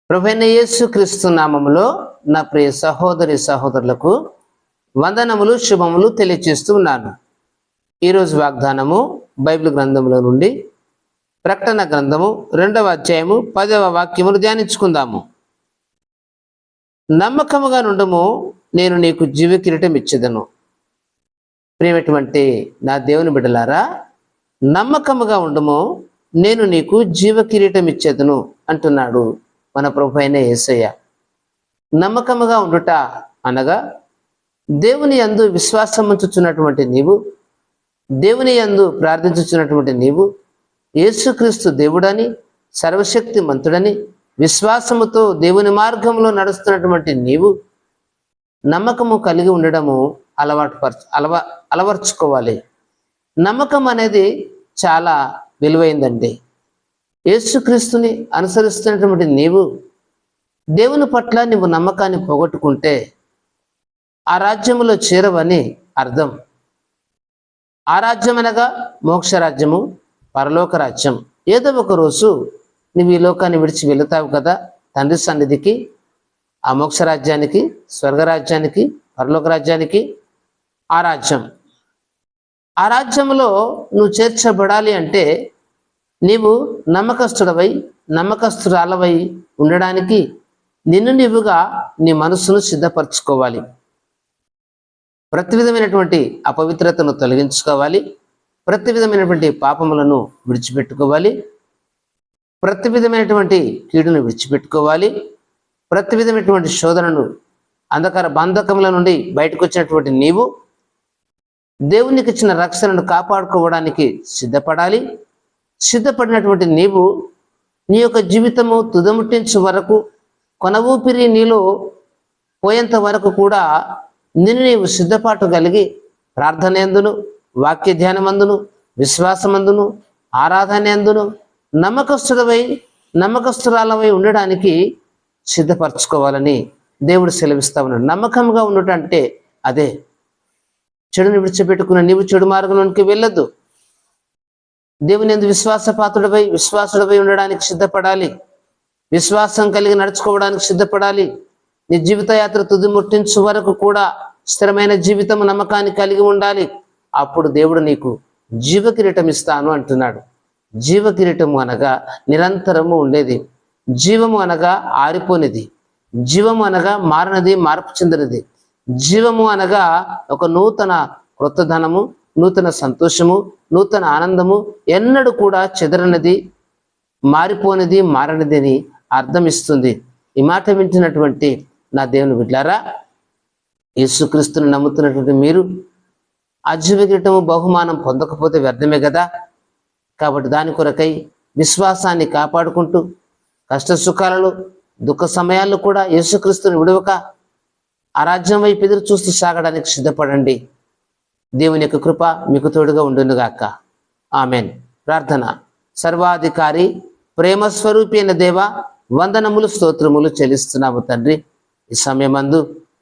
ప్రభువైన యేసుక్రీస్తు నామములో నా ప్రియ సహోదరి సహోదరులకు వందనములు శుభములు తెలియజేస్తూ ఉన్నాను. ఈరోజు వాగ్దానము బైబిల్ గ్రంథంలో నుండి ప్రకటన గ్రంథము 2వ అధ్యాయము 10వ వాక్యమును ధ్యానించుకుందాము. నమ్మకముగా నుండుము, నేను నీకు జీవ కిరీటం ఇచ్చేదను. ప్రియమైనటువంటి నా దేవుని బిడ్డలారా, నమ్మకముగా ఉండుము, నేను నీకు జీవ కిరీటం ఇచ్చేదను అంటున్నాడు మన ప్రభువైన యేసయ్య. నమ్మకముగా ఉండుట అనగా దేవుని యందు విశ్వాసం ఉంచుచున్నటువంటి నీవు, దేవుని యందు ప్రార్థించుచున్నటువంటి నీవు, యేసుక్రీస్తు దేవుడని, సర్వశక్తి మంతుడని విశ్వాసముతో దేవుని మార్గంలో నడుస్తున్నటువంటి నీవు నమ్మకము కలిగి ఉండడము అలవర్చుకోవాలి. నమ్మకం అనేది చాలా విలువైందండి. యేసుక్రీస్తుని అనుసరిస్తున్నటువంటి నీవు దేవుని పట్ల నువ్వు నమ్మకాన్ని పోగొట్టుకుంటే ఆ రాజ్యములో చేరవని అర్థం. ఆ రాజ్యం అనగా మోక్షరాజ్యము, పరలోక రాజ్యం. ఏదో ఒక రోజు నువ్వు ఈ లోకాన్ని విడిచి వెళుతావు కదా తండ్రి సన్నిధికి, ఆ మోక్షరాజ్యానికి, స్వర్గరాజ్యానికి, పరలోక రాజ్యానికి. ఆ రాజ్యంలో నువ్వు చేర్చబడాలి అంటే నీవు నమ్మకస్తుడవై, నమ్మకస్తురాలవై ఉండడానికి నిన్ను నీవుగా నీ మనస్సును సిద్ధపరచుకోవాలి. ప్రతి విధమైనటువంటి అపవిత్రతను తొలగించుకోవాలి, ప్రతి విధమైనటువంటి పాపములను విడిచిపెట్టుకోవాలి, ప్రతి విధమైనటువంటి కీడును విడిచిపెట్టుకోవాలి, ప్రతి విధమైనటువంటి శోధనను, అంధకార బంధకముల నుండి బయటకు వచ్చినటువంటి నీవు దేవునికి ఇచ్చిన రక్షణను కాపాడుకోవడానికి సిద్ధపడాలి. సిద్ధపడినటువంటి నీవు నీ యొక్క జీవితము తుదముట్టించే వరకు, కొన ఊపిరి నీలో పోయేంత వరకు కూడా నిన్ను నీవు సిద్ధపాటు కలిగి ప్రార్థనేందును, వాక్య ధ్యానమందును, విశ్వాసమందును, ఆరాధనేందును నమ్మకస్తుడవై, నమ్మకస్తురాలవై ఉండడానికి సిద్ధపరచుకోవాలని దేవుడు సెలవిస్తా ఉన్నాడు. నమ్మకంగా ఉండటం అంటే అదే. చెడుని విడిచిపెట్టుకున్న నీవు చెడు మార్గంలోనికి వెళ్ళొద్దు. దేవుని యందు విశ్వాసుడపై ఉండడానికి సిద్ధపడాలి. విశ్వాసం కలిగి నడుచుకోవడానికి సిద్ధపడాలి. నీ జీవిత యాత్ర తుది ముట్టించు వరకు కూడా స్థిరమైన జీవితం, నమ్మకాన్ని కలిగి ఉండాలి. అప్పుడు దేవుడు నీకు జీవ కిరీటం ఇస్తాను అంటున్నాడు. జీవ కిరీటము అనగా నిరంతరము ఉండేది. జీవము అనగా ఆరిపోనిది. జీవము అనగా మారనిది, మార్పు చెందినది. జీవము అనగా ఒక నూతన క్రొత్తదనము, నూతన సంతోషము, నూతన ఆనందము, ఎన్నడూ కూడా చెదరనిది, మారిపోనిది, మారనిది అని అర్థం ఇస్తుంది. ఈ మాట వింటున్నటువంటి నా దేవుని బిడ్డలారా, యేసుక్రీస్తుని నమ్ముతున్నటువంటి మీరు ఆ జీవ కిరీటము బహుమానం పొందకపోతే వ్యర్థమే కదా. కాబట్టి దాని కొరకై విశ్వాసాన్ని కాపాడుకుంటూ కష్ట సుఖాలలో, దుఃఖ సమయాల్లో కూడా యేసుక్రీస్తుని విడవక ఆ రాజ్యం వైపు ఎదురు చూస్తూ సాగడానికి సిద్ధపడండి. దేవుని యొక్క కృప మీకు తోడుగా ఉండునుగాక. ఆమెన్. ప్రార్థన. సర్వాధికారి, ప్రేమ స్వరూపి అయిన దేవ, వందనములు స్తోత్రములు చెల్లిస్తున్నాము తండ్రి. ఈ సమయమందు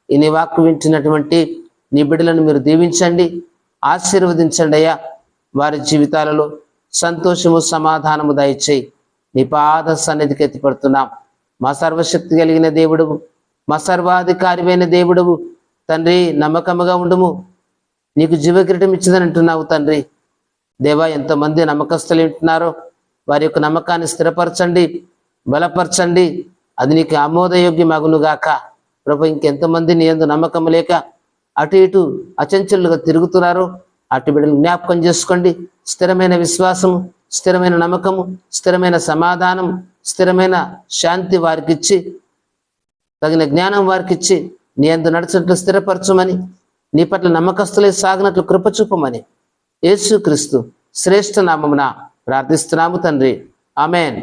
ఈ నీ వాక్కు వింటున్నటువంటి నీ బిడ్డలను మీరు దీవించండి, ఆశీర్వదించండి అయ్యా. వారి జీవితాలలో సంతోషము, సమాధానము దయచేయి. నీ పాద సన్నిధికి ఎత్తిపడుతున్నాం. మా సర్వశక్తి కలిగిన దేవుడువు, మా సర్వాధికారివైన దేవుడువు తండ్రి. నమ్మకముగా ఉండుము, నీకు జీవ కిరీటం ఇచ్చిందని అంటున్నావు తండ్రి. దేవా, ఎంతమంది నమ్మకస్తులు ఉంటున్నారో వారి యొక్క నమ్మకాన్ని స్థిరపరచండి, బలపరచండి. అది నీకు ఆమోదయోగ్యమగునుగాక. ప్రభు, ఇంకెంతమంది నీ యందు నమ్మకం లేక అటు ఇటు అచంచలుగా తిరుగుతున్నారో అటు బిడ్డలు జ్ఞాపకం చేసుకోండి. స్థిరమైన విశ్వాసము, స్థిరమైన నమ్మకము, స్థిరమైన సమాధానం, స్థిరమైన శాంతి వారికిచ్చి, తగిన జ్ఞానం వారికిచ్చి నీ యందు నడిచినట్లు స్థిరపరచమని, నీ పట్ల నమ్మకస్తులై సాగినట్లు కృప చూపమని యేసుక్రీస్తు శ్రేష్ఠ నామమున ప్రార్థిస్తున్నాము తండ్రి. ఆమెన్.